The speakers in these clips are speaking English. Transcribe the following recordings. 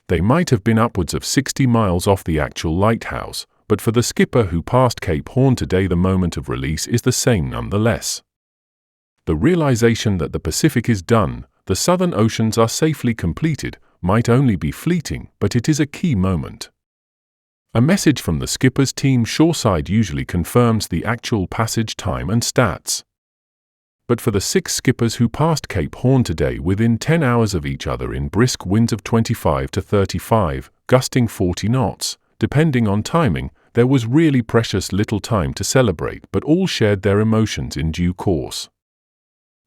They might have been upwards of 60 miles off the actual lighthouse, but for the skipper who passed Cape Horn today, the moment of release is the same nonetheless. The realization that the Pacific is done, the southern oceans are safely completed, might only be fleeting, but it is a key moment. A message from the skipper's team shoreside usually confirms the actual passage time and stats. But for the 6 skippers who passed Cape Horn today within 10 hours of each other in brisk winds of 25 to 35, gusting 40 knots, depending on timing, there was really precious little time to celebrate, but all shared their emotions in due course.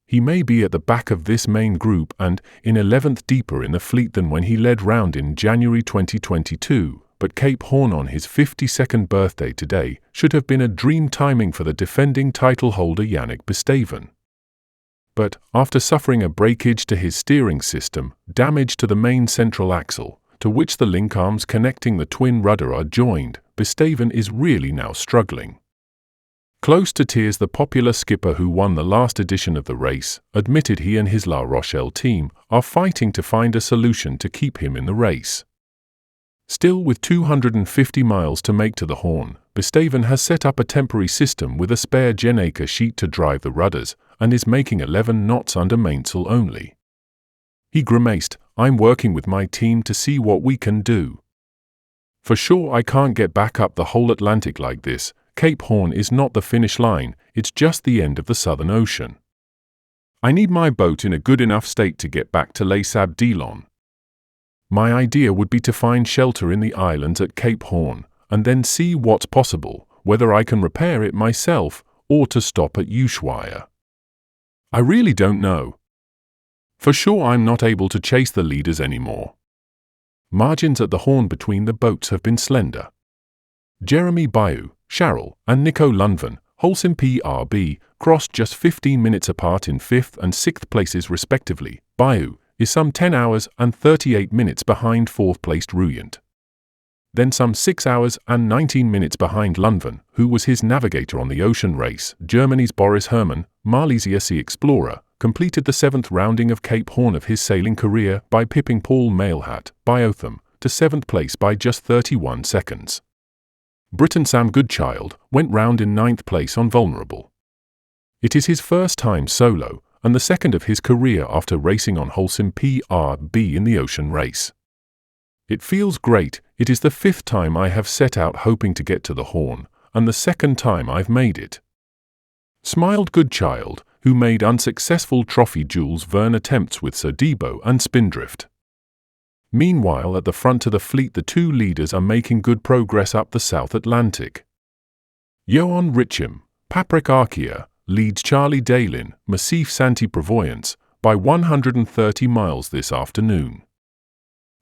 He may be at the back of this main group and in 11th deeper in the fleet than when he led round in January 2022, but Cape Horn on his 52nd birthday today should have been a dream timing for the defending title holder Yannick Bestaven. But, after suffering a breakage to his steering system, damage to the main central axle, to which the link arms connecting the twin rudder are joined, Bestaven is really now struggling. Close to tears, the popular skipper who won the last edition of the race admitted he and his La Rochelle team are fighting to find a solution to keep him in the race. Still, with 250 miles to make to the Horn, Bestaven has set up a temporary system with a spare Genacre sheet to drive the rudders and is making 11 knots under mainsail only. He grimaced, "I'm working with my team to see what we can do. For sure I can't get back up the whole Atlantic like this. Cape Horn is not the finish line, it's just the end of the Southern Ocean. I need my boat in a good enough state to get back to Les Sables. My idea would be to find shelter in the islands at Cape Horn, and then see what's possible, whether I can repair it myself, or to stop at Ushuaia. I really don't know. For sure I'm not able to chase the leaders anymore. Margins at the Horn between the boats have been slender. Jeremy Bayou, Sharrell, and Nico Lundven, Holcim PRB, crossed just 15 minutes apart in 5th and 6th places respectively. Bayou is some 10 hours and 38 minutes behind 4th-placed Ruyant. Then some 6 hours and 19 minutes behind Lundven, who was his navigator on the ocean race. Germany's Boris Herrmann, Malaysia Sea Explorer, completed the 7th rounding of Cape Horn of his sailing career by pipping Paul Mailhat, Biotham, to 7th place by just 31 seconds. Briton Sam Goodchild went round in 9th place on Vulnerable. It is his first time solo, and the second of his career after racing on Holcim PRB in the ocean race. It feels great. It is the 5th time I have set out hoping to get to the Horn, and the 2nd time I've made it. Smiled Goodchild, who made unsuccessful Trophy Jules Verne attempts with Sir Debo and Spindrift. Meanwhile, at the front of the fleet, the 2 leaders are making good progress up the South Atlantic. Johan Richim, Patrick Arkia, leads Charlie Daylin, Massif Santi Prevoyance, by 130 miles this afternoon.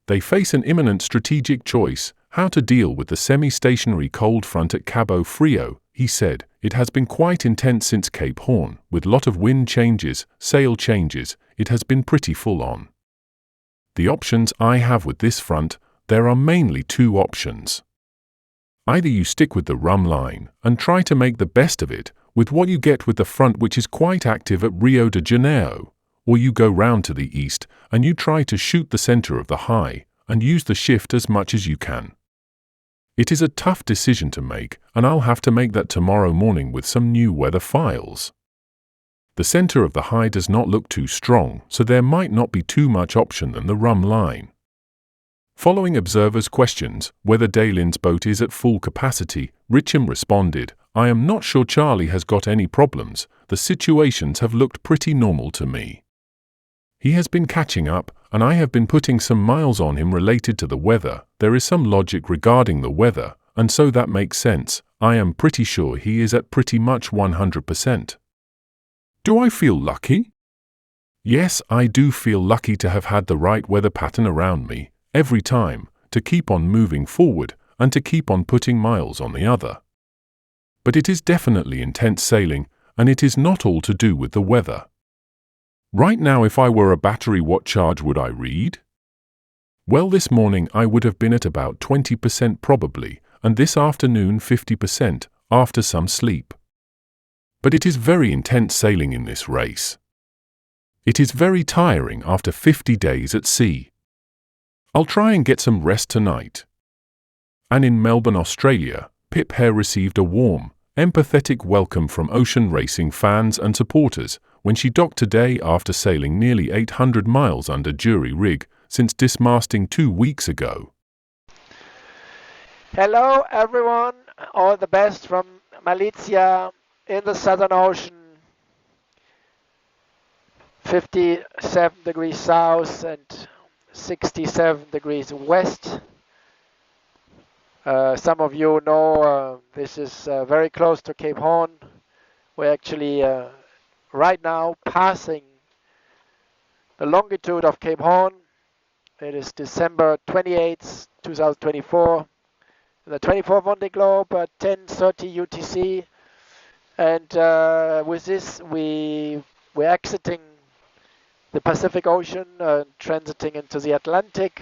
They face an imminent strategic choice: how to deal with the semi-stationary cold front at Cabo Frio. He said, "It has been quite intense since Cape Horn, with lot of wind changes, sail changes. It has been pretty full on. The options I have with this front, there are mainly 2 options. Either you stick with the rum line and try to make the best of it with what you get with the front, which is quite active at Rio de Janeiro, or you go round to the east and you try to shoot the center of the high and use the shift as much as you can. It is a tough decision to make, and I'll have to make that tomorrow morning with some new weather files. The center of the high does not look too strong, so there might not be too much option than the rum line." Following observers' questions whether Daylin's boat is at full capacity, Richim responded, "I am not sure Charlie has got any problems. The situations have looked pretty normal to me. He has been catching up, and I have been putting some miles on him related to the weather. There is some logic regarding the weather, and so that makes sense. I am pretty sure he is at pretty much 100%. Do I feel lucky? Yes, I do feel lucky to have had the right weather pattern around me, every time, to keep on moving forward, and to keep on putting miles on the other. But it is definitely intense sailing, and it is not all to do with the weather. Right now, if I were a battery, what charge would I read? Well, this morning I would have been at about 20% probably, and this afternoon 50%, after some sleep. But it is very intense sailing in this race. It is very tiring after 50 days at sea. I'll try and get some rest tonight. And in Melbourne, Australia, Pip Hare received a warm, empathetic welcome from ocean racing fans and supporters when she docked today after sailing nearly 800 miles under jury rig since dismasting 2 weeks ago. Hello everyone, all the best from Malaysia in the Southern Ocean. 57 degrees south and 67 degrees west. Some of you know this is very close to Cape Horn. We're actually right now passing the longitude of Cape Horn. It is December 28th, 2024. The 24 Vendee Globe at 10:30 UTC. And with this, we're exiting the Pacific Ocean, transiting into the Atlantic,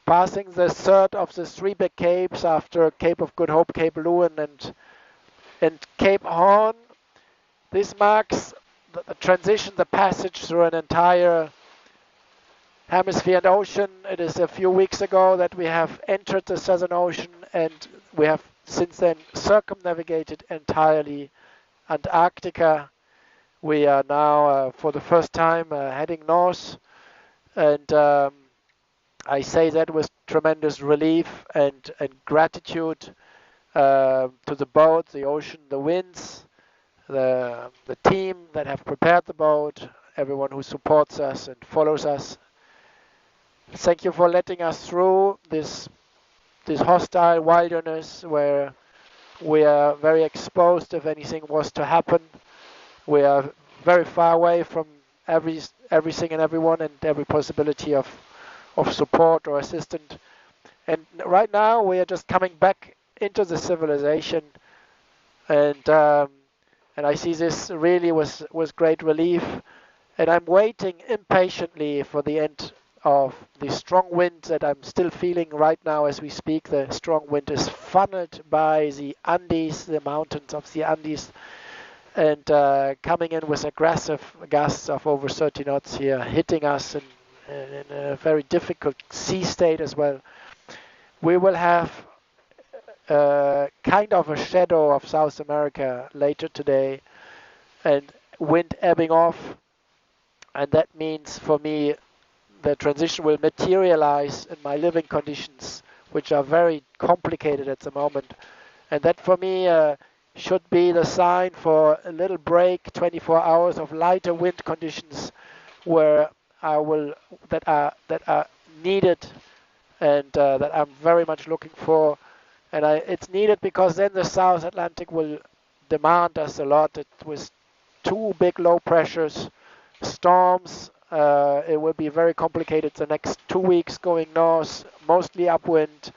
passing the third of the three big capes after Cape of Good Hope, Cape Lewin, and Cape Horn. This marks the transition, the passage through an entire hemisphere and ocean. It is a few weeks ago that we have entered the Southern Ocean, and we have since then circumnavigated entirely Antarctica. We are now, for the first time, heading north, and I say that with tremendous relief and gratitude to the boat, the ocean, the winds, the team that have prepared the boat, everyone who supports us and follows us. Thank you for letting us through this hostile wilderness where we are very exposed if anything was to happen. We are very far away from everything and everyone and every possibility of support or assistance. And right now we are just coming back into the civilization, and I see this really with great relief. And I'm waiting impatiently for the end of the strong wind that I'm still feeling right now as we speak. The strong wind is funneled by the Andes, the mountains of the Andes, and coming in with aggressive gusts of over 30 knots here, hitting us in a very difficult sea state as well. We will have kind of a shadow of South America later today, and wind ebbing off, and that means for me the transition will materialize in my living conditions, which are very complicated at the moment, and that for me should be the sign for a little break, 24 hours of lighter wind conditions, where that are needed, and that I'm very much looking for. And it's needed because then the South Atlantic will demand us a lot. It was two big low pressures, storms. It will be very complicated the next 2 weeks going north, mostly upwind.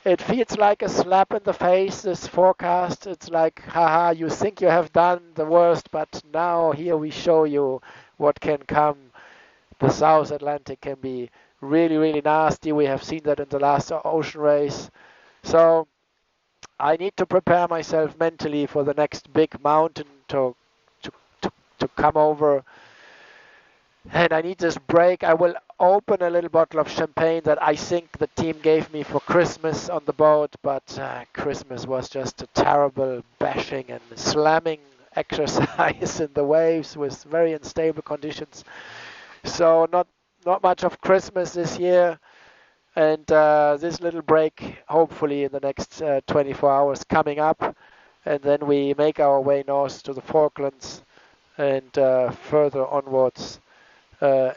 It feels like a slap in the face, this forecast. It's like, haha, you think you have done the worst, but now here we show you what can come. The South Atlantic can be really, really nasty. We have seen that in the last ocean race. So I need to prepare myself mentally for the next big mountain to come over. And I need this break. I will open a little bottle of champagne that I think the team gave me for Christmas on the boat, but Christmas was just a terrible bashing and slamming exercise in the waves with very unstable conditions. So not much of Christmas this year, and this little break hopefully in the next 24 hours coming up, and then we make our way north to the Falklands and further onwards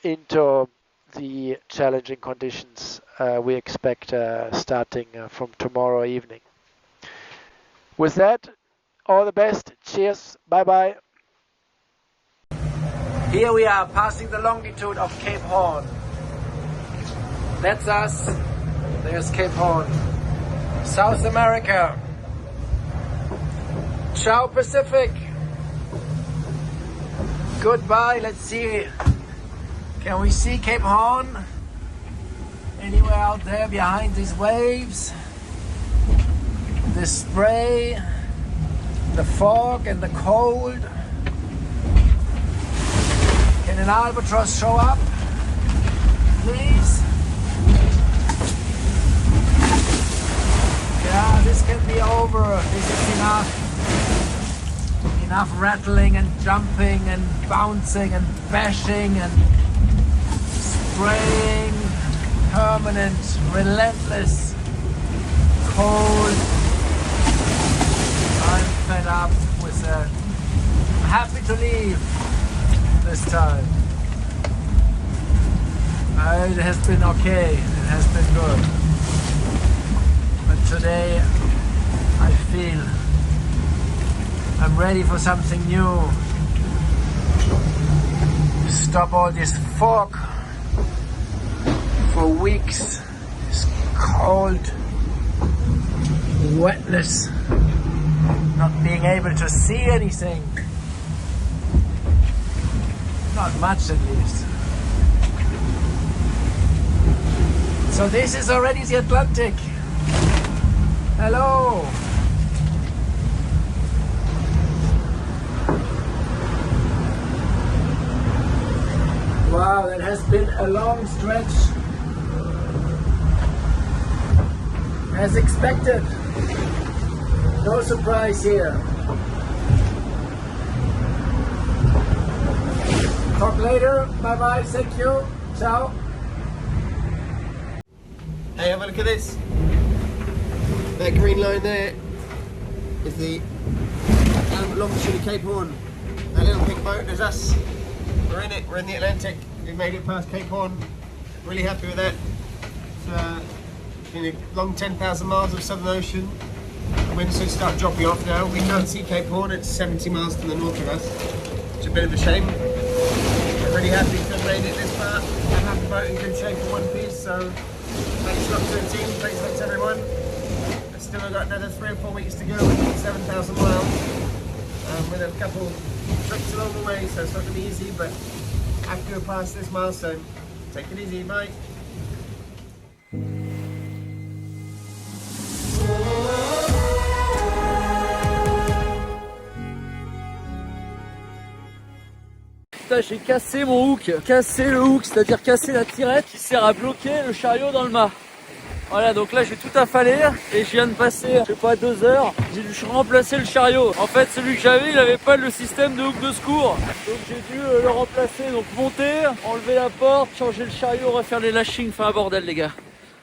into the challenging conditions we expect starting from tomorrow evening. With that, all the best. Cheers. Bye-bye. Here we are passing the longitude of Cape Horn. That's us. There's Cape Horn. South America. Ciao Pacific. Goodbye. Let's see. Can we see Cape Horn? Anywhere out there behind these waves? The spray, the fog and the cold. Can an albatross show up? Please? over. This is enough. Enough rattling and jumping and bouncing and bashing and spraying. Permanent, relentless, cold. I'm fed up with that. I'm happy to leave this time. It has been okay. It has been good. But today I feel I'm ready for something new. Stop all this fog for weeks. This cold wetness. Not being able to see anything. Not much at least. So this is already the Atlantic. Hello. Wow, that has been a long stretch. As expected. No surprise here. Talk later. Bye bye. Thank you. Ciao. Hey, have a look at this. That green line there is the longitude of Cape Horn. That little big boat is us. We're in it. We're in the Atlantic. We've made it past Cape Horn. Really happy with that. It's been a long 10,000 miles of Southern Ocean. Winds should start dropping off now. We can't see Cape Horn. It's 70 miles to the north of us. It's a bit of a shame. We're really happy to have made it this far and have the boat in good shape in one piece. So thanks a lot to the team. Thanks to everyone. I've still got another 3 or 4 weeks to go. 7,000 miles with a couple trips along the way. So it's not going to be easy, but have to go past this milestone. Take it easy. Bye. Putain, j'ai cassé mon hook, cassé le hook, c'est-à-dire cassé la tirette qui sert à bloquer le chariot dans le mât. Voilà, donc là j'ai tout affalé et je viens de passer, je sais pas, 2 heures, j'ai dû remplacer le chariot. En fait, celui que j'avais, il avait pas le système de hook de secours. Donc j'ai dû le remplacer, donc monter, enlever la porte, changer le chariot, refaire les lashings, enfin un bordel les gars.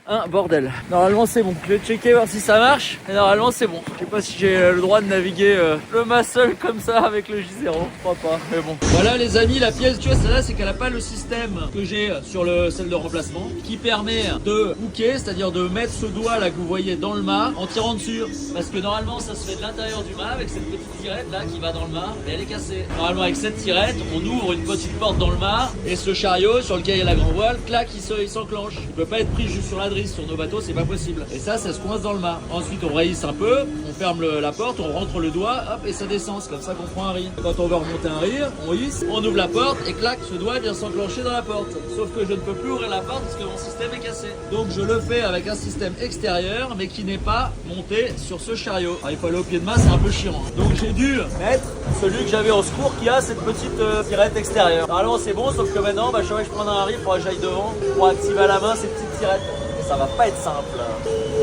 Un bordel. Normalement c'est bon. Je vais checker voir si ça marche. Et normalement c'est bon. Je sais pas si j'ai le droit de naviguer le mât seul comme ça avec le J0. Je crois pas. Mais bon. Voilà les amis, la pièce, tu vois, celle-là, c'est qu'elle a pas le système que j'ai sur celle de remplacement qui permet de hooker, c'est-à-dire de mettre ce doigt là que vous voyez dans le mât en tirant dessus. Parce que normalement ça se fait de l'intérieur du mât avec cette petite tirette là qui va dans le mât et elle est cassée. Normalement avec cette tirette, on ouvre une petite porte dans le mât et ce chariot sur lequel il y a la grand voile, clac, il s'enclenche. Il peut pas être pris juste sur la drisse. Sur nos bateaux, c'est pas possible. Et ça se coince dans le mât. Ensuite, on raisse un peu, on ferme la porte, on rentre le doigt, hop, et ça descend. C'est comme ça qu'on prend un riz. Quand on veut remonter un riz, on hisse, on ouvre la porte et clac, ce doigt vient s'enclencher dans la porte. Sauf que je ne peux plus ouvrir la porte parce que mon système est cassé. Donc je le fais avec un système extérieur, mais qui n'est pas monté sur ce chariot. Alors, il faut aller au pied de mât, c'est un peu chiant. Donc j'ai dû mettre celui que j'avais au secours qui a cette petite tirette extérieure. Normalement c'est bon, sauf que maintenant, chaque fois que je prendrai un riz, il faudra que j'aille devant pour activer à la main cette petite tirette. Ça va pas être simple.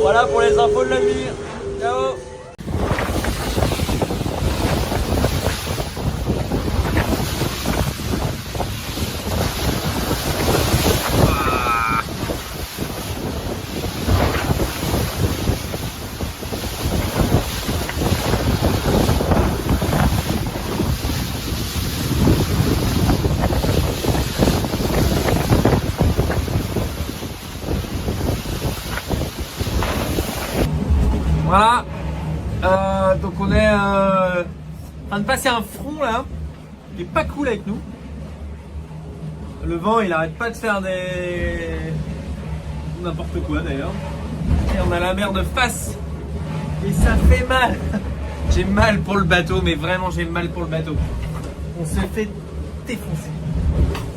Voilà pour les infos de la nuit. Ciao. Voilà, donc on est en train de passer un front là, qui est pas cool avec nous. Le vent il arrête pas de faire n'importe quoi d'ailleurs. Et on a la mer de face et ça fait mal. J'ai mal pour le bateau, mais vraiment j'ai mal pour le bateau. On se fait défoncer.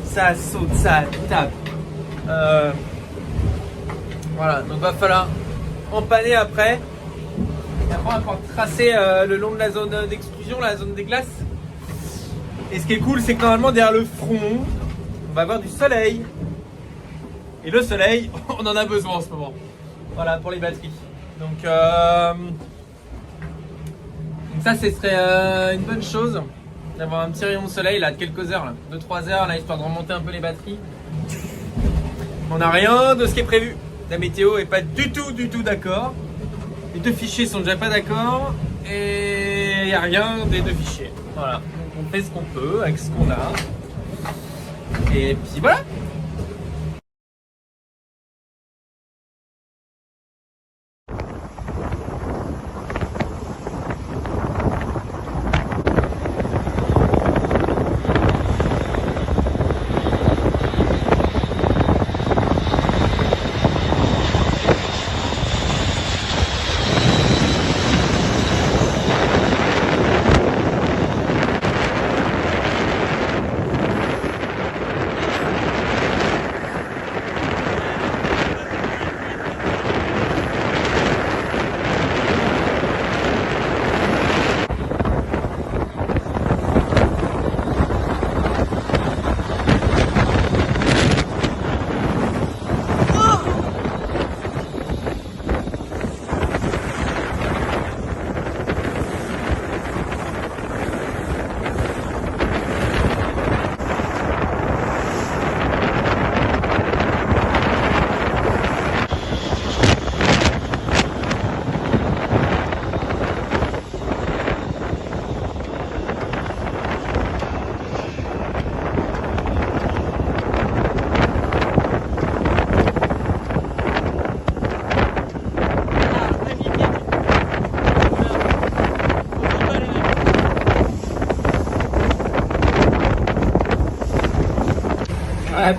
Ça saute, ça tape. Voilà, donc va falloir empanner après. Et après on va pouvoir tracer le long de la zone d'exclusion, la zone des glaces. Et ce qui est cool, c'est que normalement derrière le front, on va avoir du soleil. Et le soleil, on en a besoin en ce moment. Voilà, pour les batteries. Donc ça, ce serait une bonne chose d'avoir un petit rayon de soleil là de quelques heures, 2-3 heures là, histoire de remonter un peu les batteries. On n'a rien de ce qui est prévu. La météo est pas du tout d'accord. Les deux fichiers sont déjà pas d'accord et il n'y a rien des deux fichiers. Voilà, donc on fait ce qu'on peut avec ce qu'on a. Et puis voilà.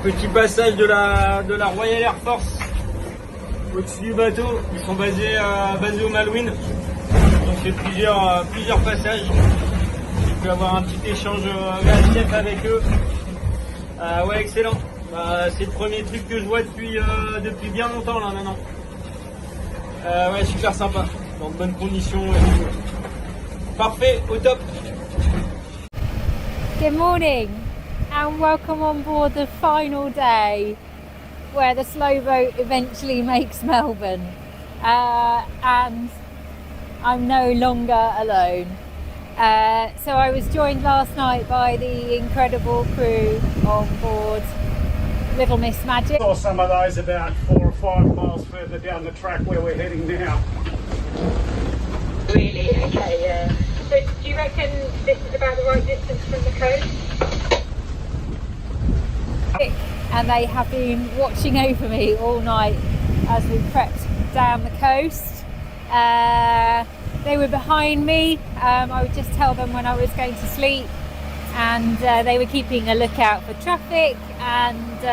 Petit passage de la Royal Air Force au-dessus du bateau. Ils sont basés au Malouine. On fait plusieurs passages. Tu peux avoir un petit échange VHF avec eux. Ouais, excellent. C'est le premier truc que je vois depuis bien longtemps là maintenant. Ouais, super sympa. Dans de bonnes conditions. Parfait, au top. Good morning and welcome on board the final day where the slow boat eventually makes Melbourne, and I'm no longer alone. So I was joined last night by the incredible crew on board Little Miss Magic. Saw some of those about 4 or 5 miles further down the track where we're heading now. Really? Okay, yeah. So do you reckon this is about the right distance from the coast? And they have been watching over me all night as we prepped down the coast. They were behind me. I would just tell them when I was going to sleep, and they were keeping a lookout for traffic, and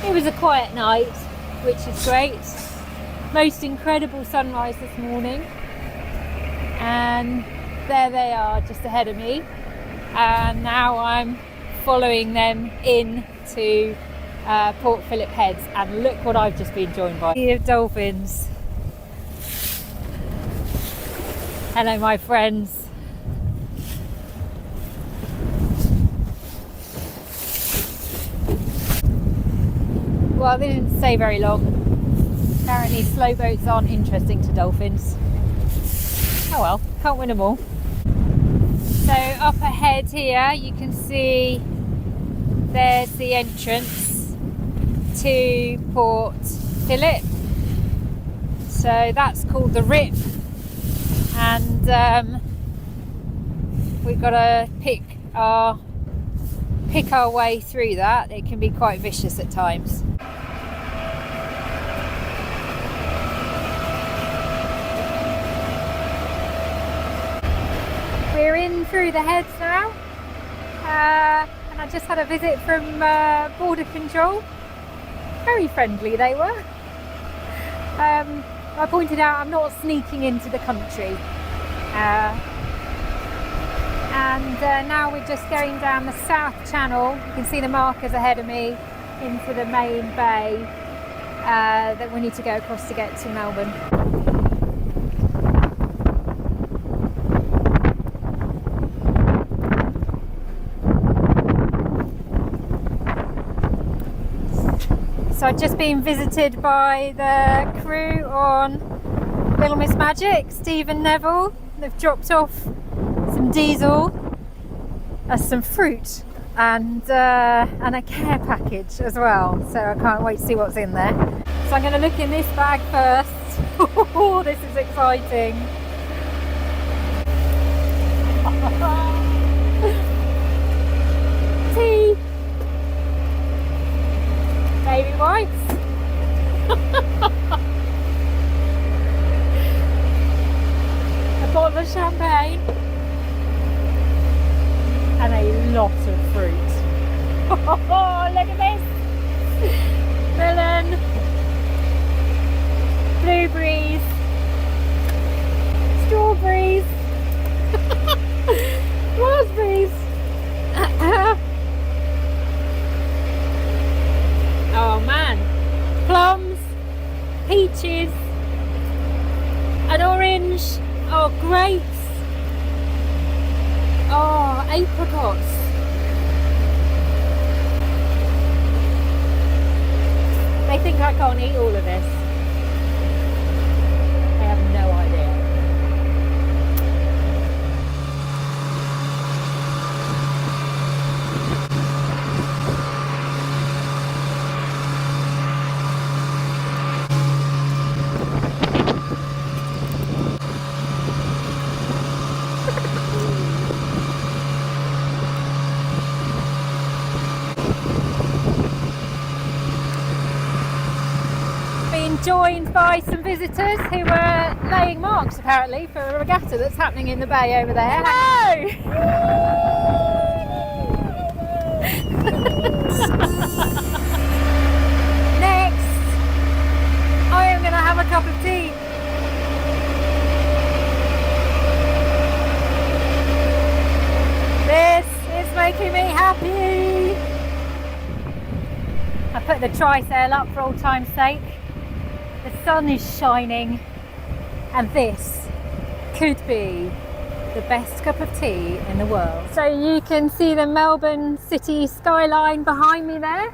it was a quiet night, which is great. Most incredible sunrise this morning, and there they are just ahead of me, and now I'm following them into Port Phillip Heads, and look what I've just been joined by. Sea of dolphins. Hello my friends. Well, they didn't stay very long. Apparently slow boats aren't interesting to dolphins. Oh well, can't win them all. So up ahead here you can see there's the entrance to Port Phillip. So that's called the Rip, and we've got to pick our way through that. It can be quite vicious at times. We're in through the heads now, and I just had a visit from border control. Very friendly they were. I pointed out I'm not sneaking into the country, and now we're just going down the south channel. You can see the markers ahead of me into the main bay that we need to go across to get to Melbourne. So I've just been visited by the crew on Little Miss Magic, Steve and Neville. they've dropped off some diesel, some fruit, and a care package as well. So I can't wait to see what's in there. So I'm going to look in this bag first. Oh, this is exciting. Tea. Baby wipes. A bottle of champagne. And a lot of fruit. Oh, look at this. Melon. Blueberries. Strawberries. Raspberries. Oh man. Plums. Peaches. An orange. Oh, grapes. Oh, apricots. They think I can't eat all of this. I have no idea. Joined by some visitors who were laying marks apparently for a regatta that's happening in the bay over there. Hello! Next, I am going to have a cup of tea. This is making me happy. I put the trysail up for old time's sake. The sun is shining, and this could be the best cup of tea in the world. So you can see the Melbourne city skyline behind me there.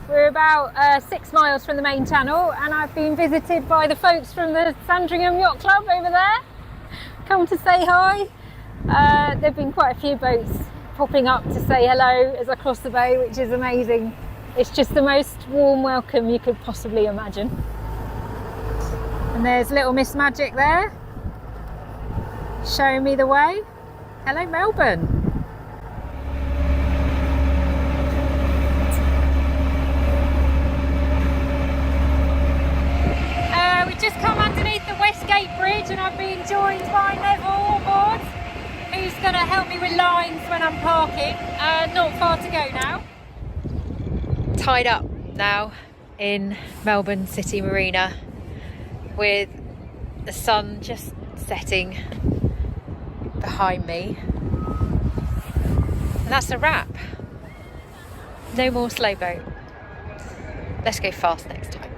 We're about 6 miles from the main channel, and I've been visited by the folks from the Sandringham Yacht Club over there. Come to say hi. There have been quite a few boats popping up to say hello as I cross the bay, which is amazing. It's just the most warm welcome you could possibly imagine. And there's little Miss Magic there, showing me the way. Hello, Melbourne. We've just come underneath the Westgate Bridge, and I've been joined by Neville Onboards, who's going to help me with lines when I'm parking. Not far to go now. Tied up now in Melbourne City Marina, with the sun just setting behind me. And that's a wrap. No more slow boat. Let's go fast next time.